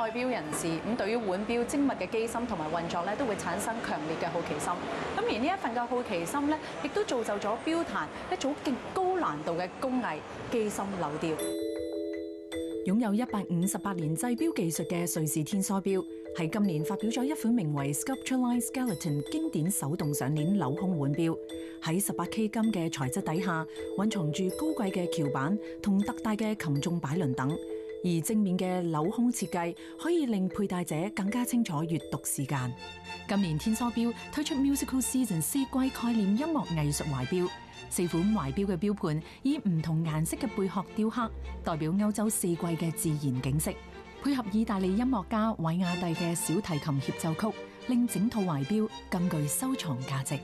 愛錶人士咁對於腕錶精密嘅機芯同埋運作咧，都會產生強烈嘅好奇心。咁而呢一份嘅好奇心咧，亦都造就咗錶壇一組極高難度嘅工藝機芯鏤雕。擁有158年製錶技術嘅瑞士天梭錶，喺今年發表咗一款名為 Sculpture-Line Skeleton 經典手動上鏈鏤空腕錶。喺18K 金嘅材質底下，蘊藏住高貴嘅橋板同特大嘅擒縱擺輪等。而正面嘅鏤空設計可以令佩戴者更加清楚閱讀時間。今年天梭錶推出 Musical Season 4季概念音樂藝術懷錶。4款懷錶嘅錶盤以唔同顏色嘅貝殼雕刻，代表歐洲四季嘅自然景色，配合意大利音樂家韋亞蒂嘅小提琴協奏曲，令整套懷錶更具收藏價值。